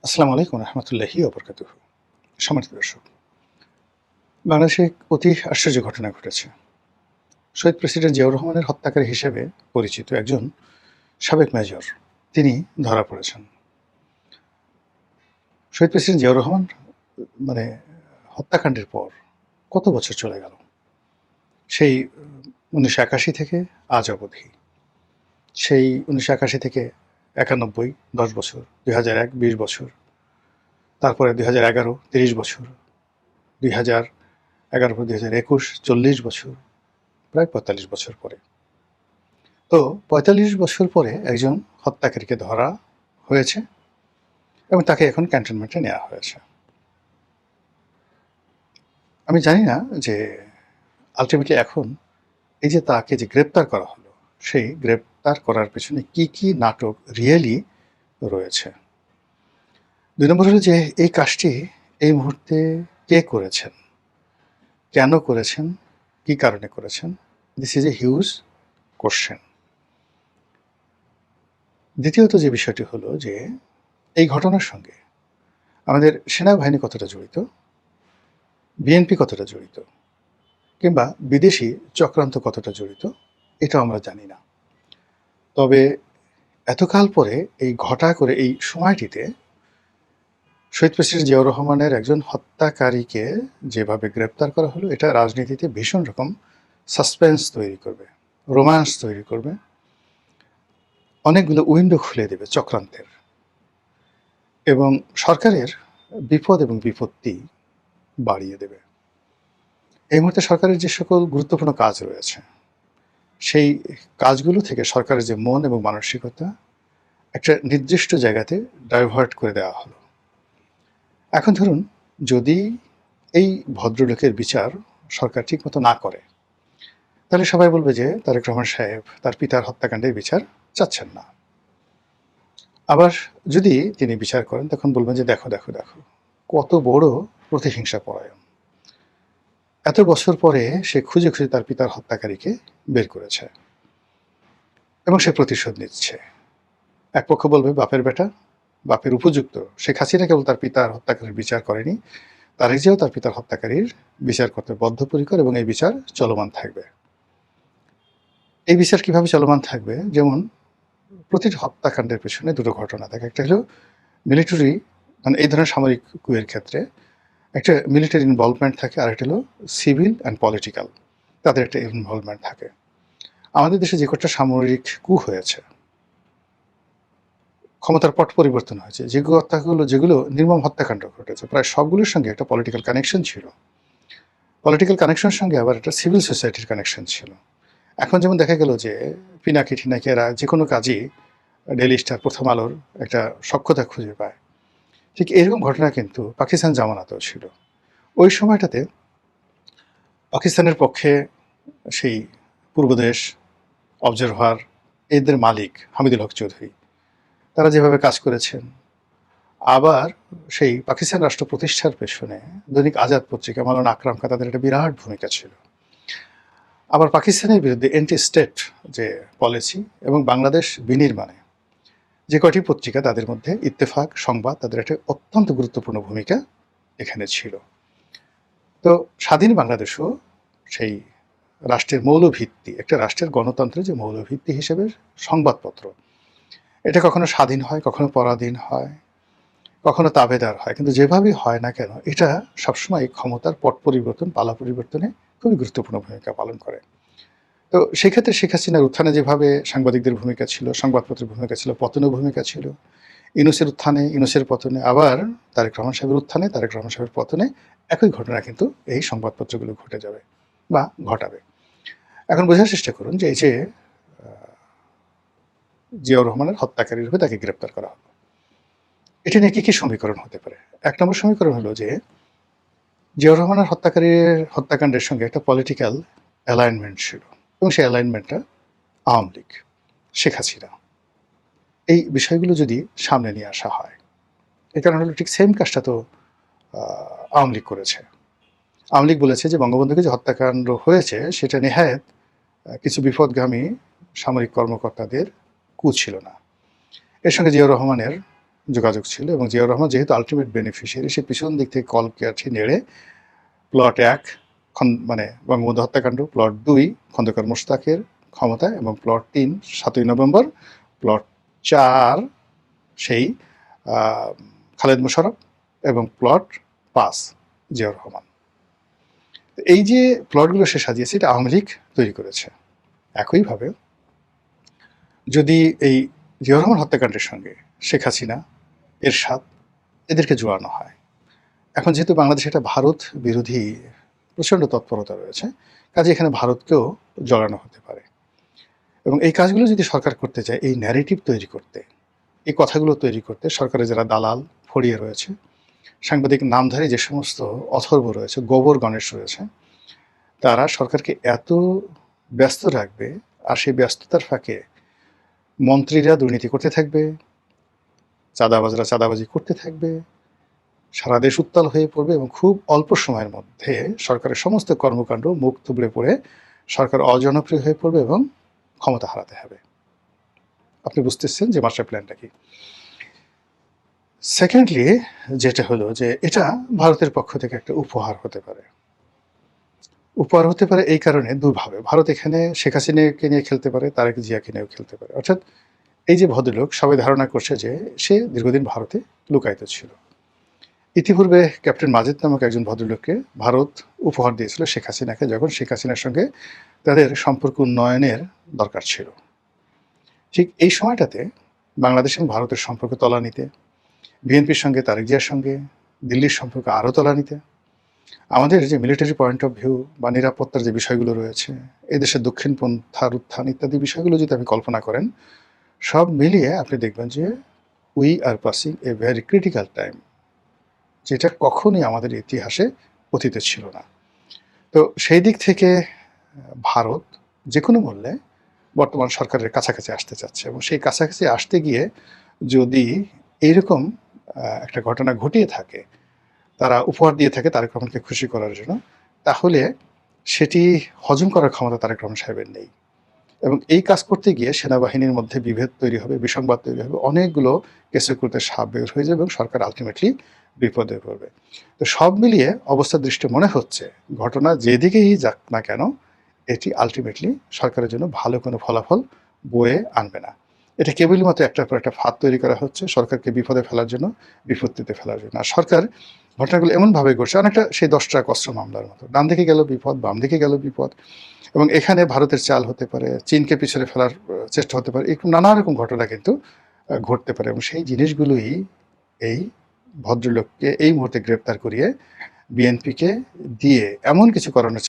আসসালামু আলাইকুম রহমতুল্লাহি ওবরকাতুহু। সম্মানিত দর্শক, বাংলাদেশে এক অতি আশ্চর্য ঘটনা ঘটেছে। শহীদ প্রেসিডেন্ট জিয়াউর রহমানের হত্যাকারী হিসেবে পরিচিত একজন সাবেক মেজর তিনি ধরা পড়েছেন। শহীদ প্রেসিডেন্ট জিয়াউর রহমান মানে হত্যাকাণ্ডের পর কত বছর চলে গেল? সেই ১৯৮১ থেকে আজ অবধি। সেই ১৯৮১ থেকে ৯১, ১০ বছর, ২০০১ ২০ বছর, তারপরে ২০১১ ৩০ বছর, ২০১১ পর ২০২১ ৪০ বছর, প্রায় ৪৫ বছর পরে। তো ৪৫ বছর পরে একজন হত্যাকারীকে ধরা হয়েছে এবং তাকে এখন ক্যান্টনমেন্টে নেওয়া হয়েছে। আমি জানি না যে আলটিমেটলি এখন এই যে তাকে যে গ্রেপ্তার করা হলো, সেই গ্রেপ্তার করার পেছনে কি কি নাটক রিয়েলি রয়েছে। ২ নম্বর হলো যে এই কাজটি এই মুহূর্তে কে করেছেন, কেন করেছেন, কি কারণে করেছেন? This is a huge question. দ্বিতীয়ত যে বিষয়টি হলো যে এই ঘটনার সঙ্গে আমাদের সেনাবাহিনী কতটা জড়িত, বিএনপি কতটা জড়িত, কিংবা বিদেশি চক্রান্ত কতটা জড়িত, এটাও আমরা জানি না। তবে এতকাল পরে এই ঘটা করে এই সময়টিতে শহীদ প্রেসিডেন্ট জিয়াউর রহমানের একজন হত্যাকারীকে যেভাবে গ্রেপ্তার করা হলো, এটা রাজনীতিতে ভীষণ রকম সাসপেন্স তৈরি করবে, রোম্যান্স তৈরি করবে, অনেকগুলো উইন্ডো খুলে দেবে চক্রান্তের, এবং সরকারের বিপদ এবং বিপত্তি বাড়িয়ে দেবে। এই মুহূর্তে সরকারের যে সকল গুরুত্বপূর্ণ কাজ রয়েছে, সেই কাজগুলো থেকে সরকারের যে মন এবং মানসিকতা একটা নির্দিষ্ট জায়গাতে ডাইভার্ট করে দেওয়া হলো। এখন ধরুন, যদি এই ভদ্রলোকের বিচার সরকার ঠিকমতো না করে, তাহলে সবাই বলবে যে তারেক রহমান সাহেব তার পিতার হত্যাকাণ্ডের বিচার চাচ্ছেন না। আবার যদি তিনি বিচার করেন, তখন বলবেন যে দেখো দেখো দেখো কত বড় প্রতিহিংসা পরায়ণ, এত বছর পরে সে খুঁজে খুঁজে তার পিতার হত্যাকারীকে বের করেছে এবং সে প্রতিশোধ নিচ্ছে। এক পক্ষ বলবে বাপের বেটা, বাপের উপযুক্ত শেখ হাসিনা কেবল তার পিতার হত্যাকারীর বিচার করেনি, তারেক জিয়াও তার পিতার হত্যাকারীর বিচার করতে বদ্ধপরিকর এবং এই বিচার চলমান থাকবে। এই বিচার কিভাবে চলমান থাকবে? যেমন প্রতিটি হত্যাকাণ্ডের পেছনে দুটো ঘটনা থাকে। একটা হলো মিলিটারি, মানে এই ধরনের সামরিক কুয়ের ক্ষেত্রে একটা মিলিটারি ইনভলভমেন্ট থাকে, আর একটা হলো সিভিল অ্যান্ড পলিটিক্যাল, তাদের একটা ইনভলভমেন্ট থাকে। আমাদের দেশে যে কটা সামরিক কু হয়েছে, ক্ষমতার পট পরিবর্তন হয়েছে, যেগুলো নির্মম হত্যাকাণ্ড ঘটেছে, প্রায় সবগুলোর সঙ্গে একটা পলিটিক্যাল কানেকশন ছিল। পলিটিক্যাল কানেকশনের সঙ্গে আবার একটা সিভিল সোসাইটির কানেকশন ছিল। এখন যেমন দেখা গেল যে পিনাকি টিনাকি এরা যে কোনো কাজই ডেইলি স্টার, প্রথম আলোর একটা সখ্যতা খুঁজে পায়। ঠিক এরকম ঘটনা কিন্তু পাকিস্তান জামানাতেও ছিল। ওই সময়টাতে পাকিস্তানের পক্ষে সেই পূর্বদেশ, অবজারভার, এদের মালিক হামিদুল হক চৌধুরী, তারা যেভাবে কাজ করেছেন, আবার সেই পাকিস্তান রাষ্ট্র প্রতিষ্ঠার পেছনে দৈনিক আজাদ পত্রিকা, মাওলানা আকরাম খান, তাদের একটা বিরাট ভূমিকা ছিল। আবার পাকিস্তানের বিরুদ্ধে অ্যান্টি স্টেট যে পলিসি এবং বাংলাদেশ বিনির্মাণে যে কয়টি পত্রিকা, তাদের মধ্যে ইত্তেফাক, সংবাদ, তাদের একটা অত্যন্ত গুরুত্বপূর্ণ ভূমিকা এখানে ছিল। তো স্বাধীন বাংলাদেশও সেই রাষ্ট্রের মৌলভিত্তি, একটা রাষ্ট্রের গণতন্ত্রের যে মৌলভিত্তি হিসেবে সংবাদপত্র, এটা কখনো স্বাধীন হয়, কখনো পরাধীন হয়, কখনো তাবেদার হয়, কিন্তু যেভাবেই হয় না কেন, এটা সবসময় ক্ষমতার পট পরিবর্তন, পালা পরিবর্তনে খুবই গুরুত্বপূর্ণ ভূমিকা পালন করে। তো সেক্ষেত্রে শেখ হাসিনার উত্থানে যেভাবে সাংবাদিকদের ভূমিকা ছিল, সংবাদপত্রের ভূমিকা ছিল, পতনের ভূমিকা ছিল, ইউনূসের উত্থানে, ইউনূসের পতনে, আবার তারেক রহমান সাহেবের উত্থানে, তারেক রহমান সাহেবের পতনে একই ঘটনা কিন্তু এই সংবাদপত্রগুলো ঘটে যাবে বা ঘটাবে। এখন বোঝার চেষ্টা করুন যে এই যে জিয়াউর রহমানের হত্যাকারী রূপে তাকে গ্রেপ্তার করা হলো, এটা নিয়ে কি সমীকরণ হতে পারে? এক নম্বর সমীকরণ হলো যে জিয়াউর রহমানের হত্যাকাণ্ডের সঙ্গে একটা পলিটিক্যাল অ্যালাইনমেন্ট ছিল, এবং সেই অ্যালাইনমেন্টটা আওয়ামী লীগ, শেখ হাসিনা। এই বিষয়গুলো যদি সামনে নিয়ে আসা হয়, এই কারণ হলো ঠিক সেম কাজটা তো আওয়ামী লীগ করেছে। আওয়ামী লীগ বলেছে যে বঙ্গবন্ধুকে যে হত্যাকাণ্ড হয়েছে সেটা নেহায়েত কিছু বিপদগামী সামরিক কর্মকর্তাদের কু ছিল না। এর সঙ্গে জিয়াউর রহমানের যোগাযোগ ছিল এবং জিয়াউর রহমান যেহেতু আলটিমেট বেনিফিশিয়ারি, সে পিছন দিক থেকে কলকাঠি নেড়ে প্লট ১ মানে বঙ্গবন্ধু হত্যাকাণ্ড, প্লট ২ খন্দকার মোশতাকের ক্ষমতা এবং প্লট ৩ ৭ই নভেম্বর, প্লট ৪ সেই খালেদ মোশাররফ এবং প্লট ৫ জিয়াউর রহমান। এই যে প্লটগুলো সে সাজিয়েছে এটা আওয়ামী লীগ তৈরি করেছে। একইভাবে যদি এই জিয়াউর রহমান হত্যাকাণ্ডের সঙ্গে শেখ হাসিনা, এরশাদ এদেরকে জোড়ানো হয়, এখন যেহেতু বাংলাদেশে একটা ভারত বিরোধী প্রচণ্ড তৎপরতা রয়েছে, কাজে এখানে ভারতকেও জড়ানো হতে পারে। এবং এই কাজগুলো যদি সরকার করতে চায়, এই ন্যারেটিভ তৈরি করতে, এই কথাগুলো তৈরি করতে সরকারের যারা দালাল ফড়িয়ে রয়েছে, সাংবাদিক নামধারী যে সমস্ত অথর্ব রয়েছে, গোবর গণেশ রয়েছে, তারা সরকারকে এত ব্যস্ত রাখবে, আর সেই ব্যস্ততার ফাঁকে মন্ত্রীরা দুর্নীতি করতে থাকবে, চাঁদাবাজরা চাঁদাবাজি করতে থাকবে, সারা দেশ উত্তাল হয়ে পড়বে এবং খুব অল্প সময়ের মধ্যে সরকারের সমস্ত কর্মকাণ্ড মুখ থুবড়ে পড়ে সরকার অজনপ্রিয় হয়ে পড়বে এবং ক্ষমতা হারাতে হবে। আপনি বুঝতেছেন যে মাস্টার প্ল্যানটা কি। সেকেন্ডলি যেটা হলো যে এটা ভারতের পক্ষ থেকে একটা উপহার হতে পারে। উপহার হতে পারে এই কারণে দুভাবে। ভারত এখানে শেখ হাসিনাকে নিয়ে খেলতে পারে, তারেক জিয়াকে নিয়েও খেলতে পারে। অর্থাৎ এই যে ভদ্রলোক, সবাই ধারণা করছে যে সে দীর্ঘদিন ভারতে লুকায়িত ছিল। ইতিপূর্বে ক্যাপ্টেন মাজেদ নামক একজন ভদ্রলোককে ভারত উপহার দিয়েছিল শেখ হাসিনাকে, যখন শেখ হাসিনার সঙ্গে তাদের সম্পর্ক উন্নয়নের দরকার ছিল। ঠিক এই সময়টাতে বাংলাদেশ এবং ভারতের সম্পর্ক তলানিতে, বিএনপির সঙ্গে তারেক জিয়ার সঙ্গে দিল্লির সম্পর্ক আরও তলানিতে, আমাদের যে মিলিটারি পয়েন্ট অফ ভিউ বা নিরাপত্তার যে বিষয়গুলো রয়েছে, এদেশের দক্ষিণপন্থার উত্থান ইত্যাদি বিষয়গুলো যদি আপনি কল্পনা করেন, সব মিলিয়ে আপনি দেখবেন যে we are passing a very critical time, যেটা কখনই আমাদের ইতিহাসে অতীতে ছিল না। তো সেই দিক থেকে ভারত যে কোনো মূল্যে বর্তমান সরকারের কাছাকাছি আসতে চাচ্ছে, এবং সেই কাছাকাছি আসতে গিয়ে যদি এইরকম একটা ঘটনা ঘটিয়ে থাকে, তারা উপহার দিয়ে থাকে তারেক রহমানকে খুশি করার জন্য, তাহলে সেটি হজম করার ক্ষমতা তারেক রহমান সাহেবের নেই। এবং এই কাজ করতে গিয়ে সেনাবাহিনীর মধ্যে বিভেদ তৈরি হবে, বিসংবাদ তৈরি হবে, অনেকগুলো কেসের করতে সাপ বের হয়ে যাবে এবং সরকার আলটিমেটলি বিপদে পড়বে। তো সব মিলিয়ে অবস্থা দৃষ্টি মনে হচ্ছে ঘটনা যেদিকেই যাক না কেন, এটি আলটিমেটলি সরকারের জন্য ভালো কোনো ফলাফল বয়ে আনবে না। এটা কেবলই মাত্র একটার পর একটা ফাঁদ তৈরি করা হচ্ছে সরকারকে বিপদে ফেলার জন্য, বিপত্তিতে ফেলার জন্য। আর সরকার ঘটনাগুলো এমনভাবে ঘটছে, অনেকটা সেই 10টা কষ্ট মামলার মতো, ডান দিকে গেল বিপদ, বাম দিকে গেল বিপদ, এবং এখানে ভারতের চাল হতে পারে, চীনকে পিছনে ফেলার চেষ্টা হতে পারে, এরকম নানা রকম ঘটনা কিন্তু ঘটতে পারে। এবং সেই জিনিসগুলোই এই ভদ্রলোককে এই মুহূর্তে গ্রেপ্তার করিয়ে বিএনপিকে দিয়ে এমন কিছু করানোর